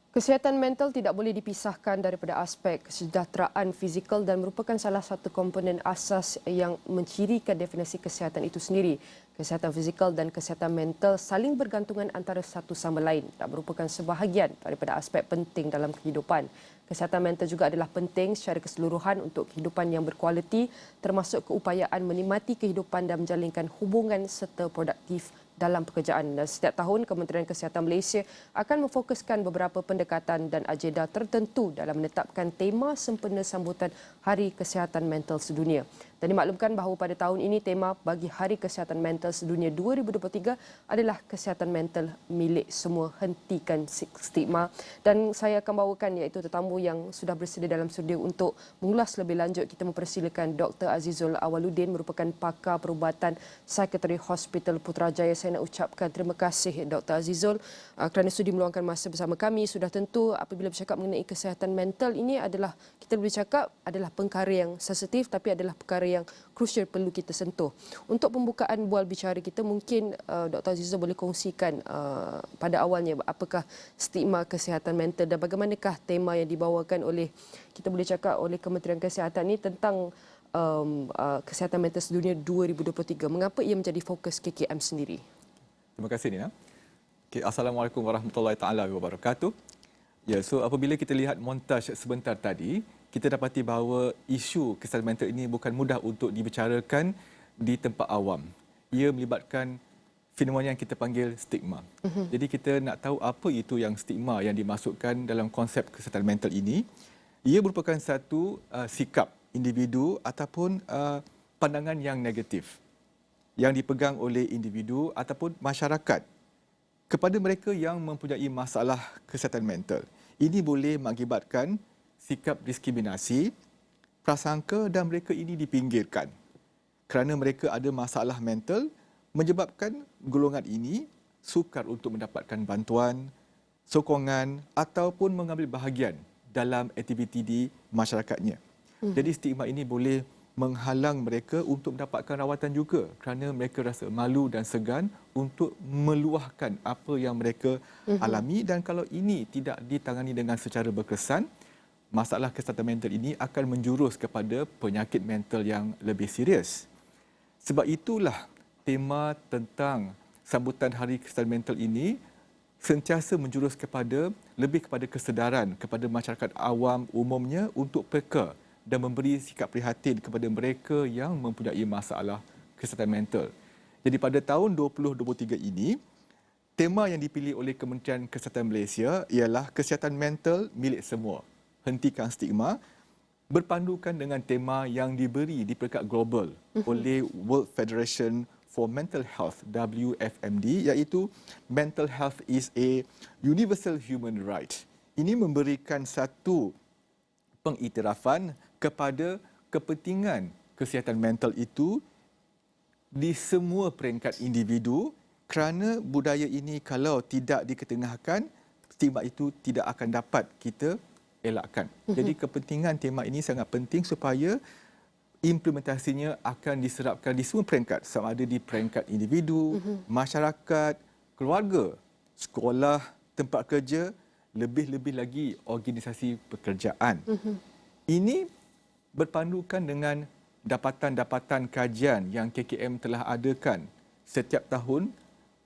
Kesihatan mental tidak boleh dipisahkan daripada aspek kesejahteraan fizikal dan merupakan salah satu komponen asas yang mencirikan definisi kesihatan itu sendiri. Kesihatan fizikal dan kesihatan mental saling bergantungan antara satu sama lain dan merupakan sebahagian daripada aspek penting dalam kehidupan. Kesihatan mental juga adalah penting secara keseluruhan untuk kehidupan yang berkualiti, termasuk keupayaan menikmati kehidupan dan menjalinkan hubungan serta produktif dalam pekerjaan. Dan setiap tahun, Kementerian Kesihatan Malaysia akan memfokuskan beberapa pendekatan dan agenda tertentu dalam menetapkan tema sempena sambutan Hari Kesihatan Mental Sedunia. Dan dimaklumkan bahawa pada tahun ini tema bagi Hari Kesihatan Mental Sedunia 2023 adalah kesihatan mental milik semua, hentikan stigma. Dan saya akan bawakan iaitu tetamu yang sudah bersedia dalam studio untuk mengulas lebih lanjut. Kita mempersilakan Dr. Azizul Awaluddin, merupakan pakar perubatan Psikiatri Hospital Putrajaya. Saya nak ucapkan terima kasih Dr. Azizul kerana sudi meluangkan masa bersama kami. Sudah tentu apabila bercakap mengenai kesihatan mental ini adalah, kita boleh cakap adalah perkara yang sensitif, tapi adalah perkara yang krusial perlu kita sentuh. Untuk pembukaan bual bicara kita, mungkin Dr. Azizul boleh kongsikan pada awalnya apakah stigma kesihatan mental dan bagaimanakah tema yang dibawakan oleh, kita boleh cakap oleh Kementerian Kesihatan ini tentang Kesihatan Mental Sedunia 2023. Mengapa ia menjadi fokus KKM sendiri? Terima kasih Nina. Okay, Assalamualaikum warahmatullahi taala wabarakatuh. Ya, so apabila kita lihat montaj sebentar tadi, kita dapati bahawa isu kesihatan mental ini bukan mudah untuk dibicarakan di tempat awam. Ia melibatkan fenomena yang kita panggil stigma. Jadi kita nak tahu apa itu yang stigma yang dimasukkan dalam konsep kesihatan mental ini. Ia merupakan satu sikap individu ataupun pandangan yang negatif yang dipegang oleh individu ataupun masyarakat kepada mereka yang mempunyai masalah kesihatan mental. Ini boleh mengakibatkan sikap diskriminasi, prasangka dan mereka ini dipinggirkan kerana mereka ada masalah mental, menyebabkan golongan ini sukar untuk mendapatkan bantuan, sokongan ataupun mengambil bahagian dalam aktiviti di masyarakatnya. Jadi stigma ini boleh menghalang mereka untuk mendapatkan rawatan juga kerana mereka rasa malu dan segan untuk meluahkan apa yang mereka alami, dan kalau ini tidak ditangani dengan secara berkesan, masalah kesihatan mental ini akan menjurus kepada penyakit mental yang lebih serius. Sebab itulah tema tentang sambutan Hari Kesihatan Mental ini sentiasa menjurus kepada lebih kepada kesedaran kepada masyarakat awam umumnya untuk peka dan memberi sikap prihatin kepada mereka yang mempunyai masalah kesihatan mental. Jadi pada tahun 2023 ini, tema yang dipilih oleh Kementerian Kesihatan Malaysia ialah kesihatan mental milik semua, hentikan stigma, berpandukan dengan tema yang diberi di peringkat global oleh World Federation for Mental Health, WFMD, iaitu Mental Health is a Universal Human Right. Ini memberikan satu pengiktirafan kepada kepentingan kesihatan mental itu di semua peringkat individu, kerana budaya ini kalau tidak diketengahkan, stigma itu tidak akan dapat kita elakkan. Jadi kepentingan tema ini sangat penting supaya implementasinya akan diserapkan di semua peringkat, sama ada di peringkat individu, masyarakat, keluarga, sekolah, tempat kerja, lebih-lebih lagi organisasi pekerjaan. Ini berpandukan dengan dapatan-dapatan kajian yang KKM telah adakan setiap tahun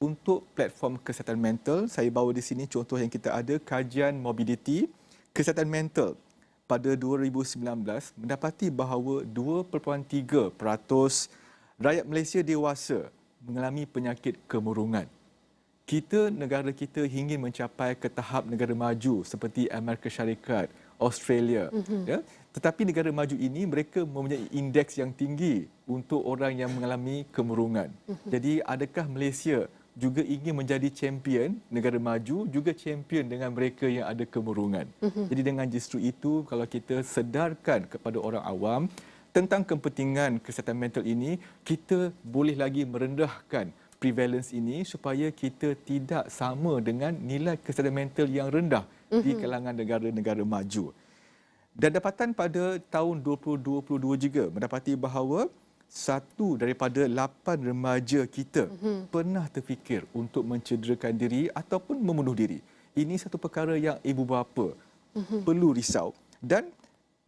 untuk platform kesihatan mental. Saya bawa di sini contoh yang kita ada, kajian mobility kesihatan mental pada 2019 mendapati bahawa 2.3% rakyat Malaysia dewasa mengalami penyakit kemurungan. Negara kita ingin mencapai ke tahap negara maju seperti Amerika Syarikat, Australia. Ya? Tetapi negara maju ini mereka mempunyai indeks yang tinggi untuk orang yang mengalami kemurungan. Jadi adakah Malaysia juga ingin menjadi champion negara maju, juga champion dengan mereka yang ada kemurungan? Jadi dengan justru itu, kalau kita sedarkan kepada orang awam tentang kepentingan kesihatan mental ini, kita boleh lagi merendahkan prevalence ini supaya kita tidak sama dengan nilai kesihatan mental yang rendah di kalangan negara-negara maju. Dan dapatan pada tahun 2022 juga mendapati bahawa 1 daripada 8 remaja kita pernah terfikir untuk mencederakan diri ataupun membunuh diri. Ini satu perkara yang ibu bapa perlu risau. Dan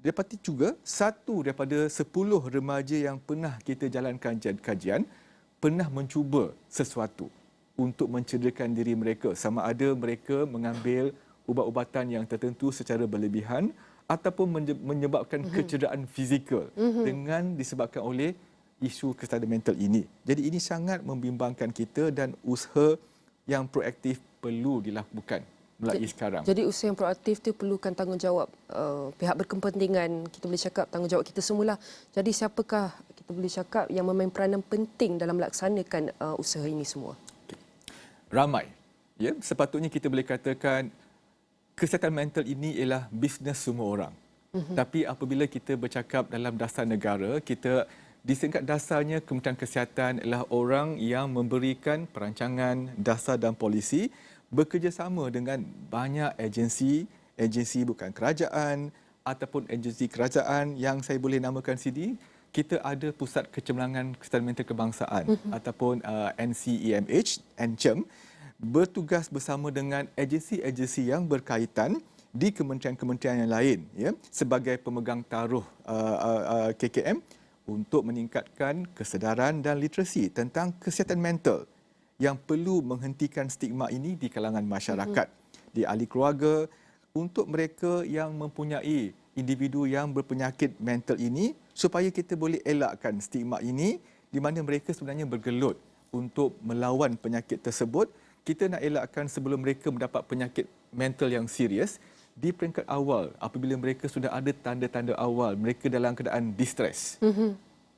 dapati juga 1 daripada 10 remaja yang pernah kita jalankan kajian pernah mencuba sesuatu untuk mencederakan diri mereka. Sama ada mereka mengambil ubat-ubatan yang tertentu secara berlebihan ataupun menyebabkan kecederaan fizikal dengan disebabkan oleh isu kesihatan mental ini. Jadi ini sangat membimbangkan kita dan usaha yang proaktif perlu dilakukan mulai sekarang. Jadi usaha yang proaktif itu perlukan tanggungjawab pihak berkepentingan. Kita boleh cakap tanggungjawab kita semualah. Jadi siapakah kita boleh cakap yang memain peranan penting dalam melaksanakan usaha ini semua? Ramai. Ya, sepatutnya kita boleh katakan kesihatan mental ini ialah bisnes semua orang. Tapi apabila kita bercakap dalam dasar negara, kita di tingkat dasarnya Kementerian Kesihatan adalah orang yang memberikan perancangan, dasar dan polisi bekerjasama dengan banyak agensi bukan kerajaan ataupun agensi kerajaan yang saya boleh namakan sini. Kita ada Pusat Kecemerlangan Kesihatan Mental Kebangsaan ataupun NCEMH, NCEM, bertugas bersama dengan agensi-agensi yang berkaitan di kementerian-kementerian yang lain, ya, sebagai pemegang taruh KKM untuk meningkatkan kesedaran dan literasi tentang kesihatan mental yang perlu menghentikan stigma ini di kalangan masyarakat, di ahli keluarga, untuk mereka yang mempunyai individu yang berpenyakit mental ini, supaya kita boleh elakkan stigma ini di mana mereka sebenarnya bergelut untuk melawan penyakit tersebut. Kita nak elakkan sebelum mereka mendapat penyakit mental yang serius di peringkat awal, apabila mereka sudah ada tanda-tanda awal mereka dalam keadaan distress,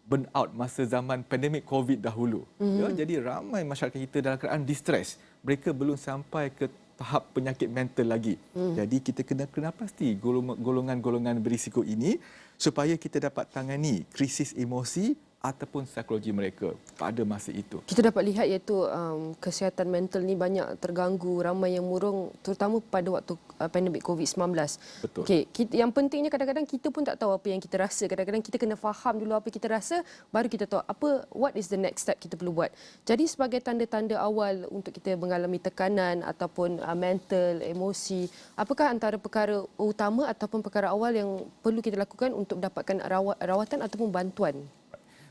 burnout masa zaman pandemik COVID dahulu. Ya, jadi ramai masyarakat kita dalam keadaan distress. Mereka belum sampai ke tahap penyakit mental lagi. Jadi kita kena pasti golongan-golongan berisiko ini supaya kita dapat tangani krisis emosi ataupun psikologi mereka pada masa itu. Kita dapat lihat iaitu kesihatan mental ni banyak terganggu, ramai yang murung terutama pada waktu pandemik COVID-19. Betul. Okey, yang pentingnya kadang-kadang kita pun tak tahu apa yang kita rasa. Kadang-kadang kita kena faham dulu apa kita rasa, baru kita tahu what is the next step kita perlu buat. Jadi sebagai tanda-tanda awal untuk kita mengalami tekanan ataupun mental, emosi, apakah antara perkara utama ataupun perkara awal yang perlu kita lakukan untuk mendapatkan rawatan ataupun bantuan?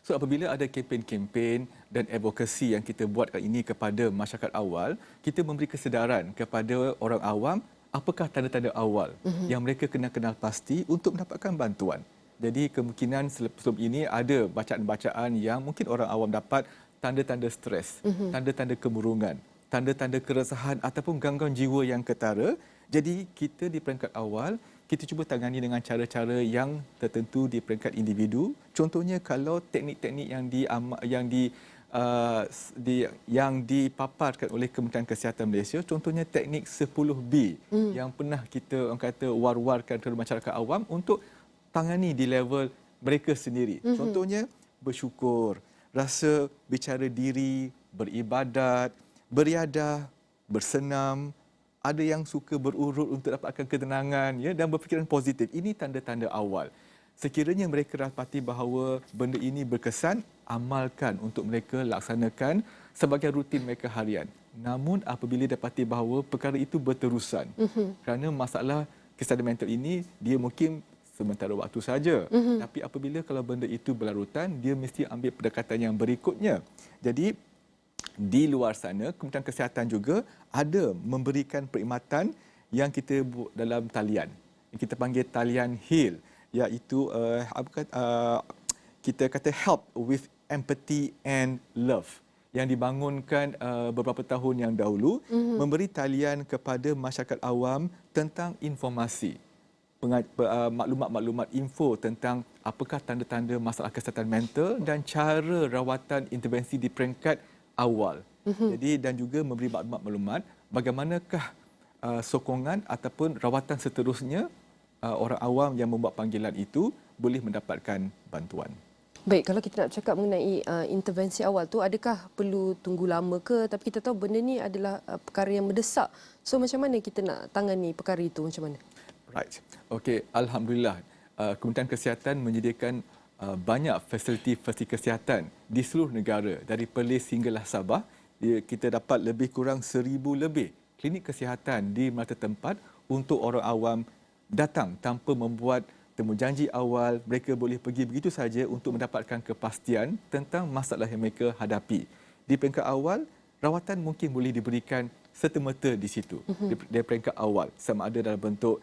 So apabila ada kempen-kempen dan advokasi yang kita buat kali ini kepada masyarakat awal, kita memberi kesedaran kepada orang awam apakah tanda-tanda awal yang mereka kena kenal pasti untuk mendapatkan bantuan. Jadi kemungkinan sebelum ini ada bacaan-bacaan yang mungkin orang awam dapat tanda-tanda stres, tanda-tanda kemurungan, tanda-tanda keresahan ataupun gangguan jiwa yang ketara. Jadi kita di peringkat awal kita cuba tangani dengan cara-cara yang tertentu di peringkat individu. Contohnya kalau teknik-teknik yang dipaparkan oleh Kementerian Kesihatan Malaysia, contohnya teknik 10B yang pernah kita orang kata war-warkan kepada masyarakat awam untuk tangani di level mereka sendiri. Contohnya bersyukur, rasa bicara diri, beribadat, beriadah, bersenam. Ada yang suka berurut untuk dapatkan ketenangan, ya, dan berfikiran positif. Ini tanda-tanda awal. Sekiranya mereka dapati bahawa benda ini berkesan, amalkan untuk mereka laksanakan sebagai rutin mereka harian. Namun apabila dapati bahawa perkara itu berterusan, kerana masalah kesihatan mental ini dia mungkin sementara waktu saja. Tapi apabila kalau benda itu berlarutan, dia mesti ambil pendekatan yang berikutnya. Jadi di luar sana, Kementerian Kesihatan juga ada memberikan perkhidmatan yang kita buat dalam talian. Kita panggil talian HEAL, iaitu kita kata help with empathy and love, yang dibangunkan beberapa tahun yang dahulu, memberi talian kepada masyarakat awam tentang informasi, maklumat-maklumat info tentang apakah tanda-tanda masalah kesihatan mental dan cara rawatan intervensi di peringkat awal. Jadi dan juga memberi maklumat bagaimanakah sokongan ataupun rawatan seterusnya orang awam yang membuat panggilan itu boleh mendapatkan bantuan. Baik, kalau kita nak cakap mengenai intervensi awal tu, adakah perlu tunggu lama ke? Tapi kita tahu benda ni adalah perkara yang mendesak. So macam mana kita nak tangani perkara itu, macam mana? Right. Okey, alhamdulillah Kementerian Kesihatan menyediakan banyak fasiliti-fasiliti kesihatan di seluruh negara, dari Perlis hinggalah Sabah. Kita dapat lebih kurang 1,000 lebih klinik kesihatan di merata tempat untuk orang awam datang tanpa membuat temujanji awal. Mereka boleh pergi begitu saja untuk mendapatkan kepastian tentang masalah yang mereka hadapi. Di peringkat awal, rawatan mungkin boleh diberikan serta-merta di situ. Di peringkat awal, sama ada dalam bentuk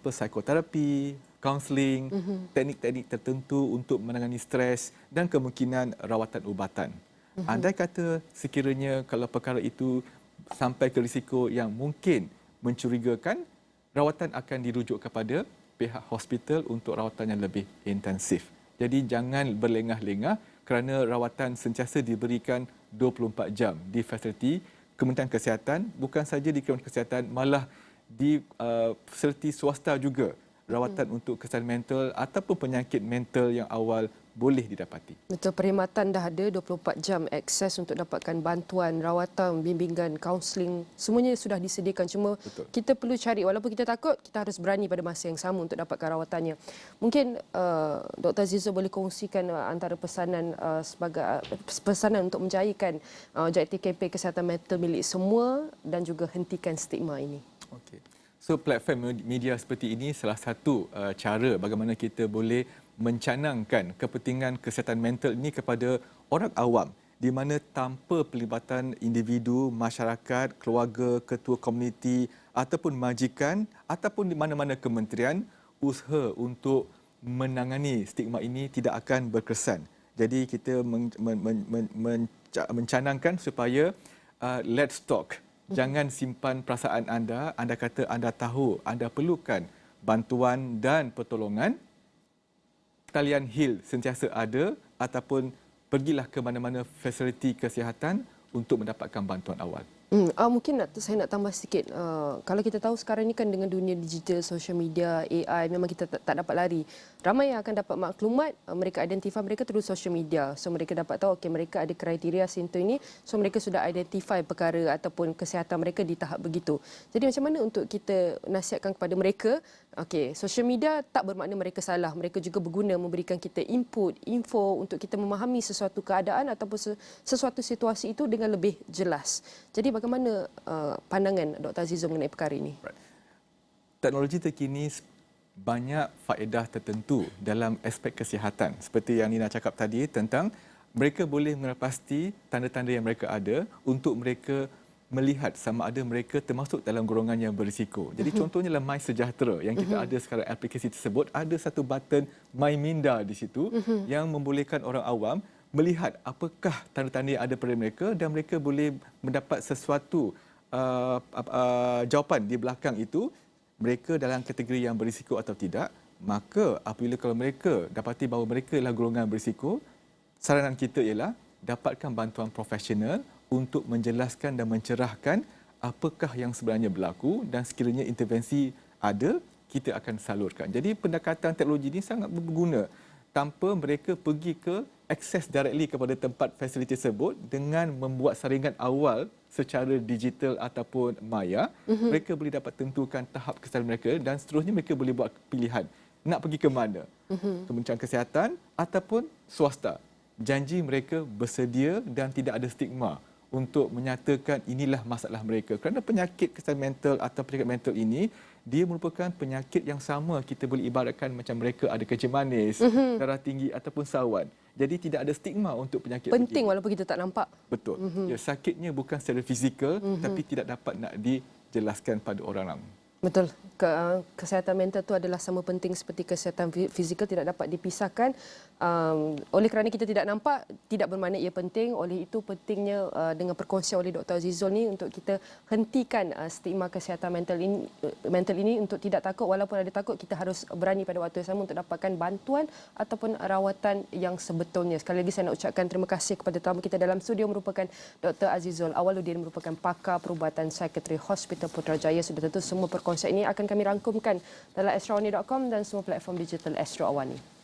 psikoterapi, kaunseling, teknik-teknik tertentu untuk menangani stres dan kemungkinan rawatan ubatan. Andai kata sekiranya kalau perkara itu sampai ke risiko yang mungkin mencurigakan, rawatan akan dirujuk kepada pihak hospital untuk rawatan yang lebih intensif. Jadi jangan berlengah-lengah kerana rawatan sentiasa diberikan 24 jam di fasiliti Kementerian Kesihatan, bukan saja di Kementerian Kesihatan, malah di fasiliti swasta juga. Rawatan untuk kesihatan mental ataupun penyakit mental yang awal boleh didapati. Betul, perkhidmatan dah ada 24 jam akses untuk dapatkan bantuan, rawatan, bimbingan, kaunseling, semuanya sudah disediakan. Cuma Betul. kita perlu cari, walaupun kita takut, kita harus berani pada masa yang sama untuk dapatkan rawatannya. Mungkin Dr. Azizul boleh kongsikan antara pesanan sebagai pesanan untuk menjayakan objektif kempen kesihatan mental milik semua dan juga hentikan stigma ini. Okey. So platform media seperti ini salah satu cara bagaimana kita boleh mencanangkan kepentingan kesihatan mental ini kepada orang awam, di mana tanpa pelibatan individu, masyarakat, keluarga, ketua komuniti ataupun majikan ataupun di mana-mana kementerian, usaha untuk menangani stigma ini tidak akan berkesan. Jadi kita mencanangkan supaya let's talk. Jangan simpan perasaan anda. Anda kata anda tahu anda perlukan bantuan dan pertolongan. Talian HIL sentiasa ada ataupun pergilah ke mana-mana fasiliti kesihatan untuk mendapatkan bantuan awal. Mungkin saya nak tambah sikit. Kalau kita tahu sekarang ni kan dengan dunia digital, social media, AI, memang kita tak dapat lari. Ramai yang akan dapat maklumat, mereka identify mereka terus social media. So mereka dapat tahu okey mereka ada kriteria simptom ini, so mereka sudah identify perkara ataupun kesihatan mereka di tahap begitu. Jadi macam mana untuk kita nasihatkan kepada mereka, okey, social media tak bermakna mereka salah. Mereka juga berguna memberikan kita input, info untuk kita memahami sesuatu keadaan ataupun sesuatu situasi itu dengan lebih jelas. Jadi bagaimana pandangan Dr. Azizul mengenai perkara ini? Teknologi terkini banyak faedah tertentu dalam aspek kesihatan. Seperti yang Nina cakap tadi tentang mereka boleh menepasti tanda-tanda yang mereka ada untuk mereka melihat sama ada mereka termasuk dalam golongan yang berisiko. Jadi contohnya dalam My Sejahtera yang kita ada sekarang, aplikasi tersebut ada satu button My Minda di situ yang membolehkan orang awam melihat apakah tanda-tanda yang ada pada mereka dan mereka boleh mendapat sesuatu jawapan di belakang itu, mereka dalam kategori yang berisiko atau tidak. Maka apabila kalau mereka dapati bahawa mereka adalah golongan berisiko, saranan kita ialah dapatkan bantuan profesional untuk menjelaskan dan mencerahkan apakah yang sebenarnya berlaku dan sekiranya intervensi ada, kita akan salurkan. Jadi pendekatan teknologi ini sangat berguna tanpa mereka pergi ke akses directly kepada tempat fasiliti tersebut dengan membuat saringan awal secara digital ataupun maya. Mereka boleh dapat tentukan tahap kesihatan mereka dan seterusnya mereka boleh buat pilihan nak pergi ke mana. Kementerian Kesihatan ataupun swasta. Janji mereka bersedia dan tidak ada stigma untuk menyatakan inilah masalah mereka. Kerana penyakit kesihatan mental atau penyakit mental ini, dia merupakan penyakit yang sama, kita boleh ibaratkan macam mereka ada kencing manis, darah tinggi ataupun sawan. Jadi tidak ada stigma untuk penyakit Penting begini. walaupun kita tak nampak. Betul. Ya, sakitnya bukan secara fizikal tapi tidak dapat nak dijelaskan pada orang ramai. Betul. Kesihatan mental itu adalah sama penting seperti kesihatan fizikal, tidak dapat dipisahkan. Oleh kerana kita tidak nampak, tidak bermakna ia penting. Oleh itu pentingnya dengan perkongsian oleh Dr. Azizul ni untuk kita hentikan stigma kesihatan mental ini untuk tidak takut. Walaupun ada takut, kita harus berani pada waktu yang sama untuk dapatkan bantuan ataupun rawatan yang sebetulnya. Sekali lagi saya nak ucapkan terima kasih kepada tamu kita dalam studio merupakan Dr. Azizul Awwaluddin, merupakan pakar perubatan psikiatri Hospital Putrajaya. Sudah tentu semua perkongsian ini akan kami rangkumkan dalam astroawani.com dan semua platform digital Astro Awani.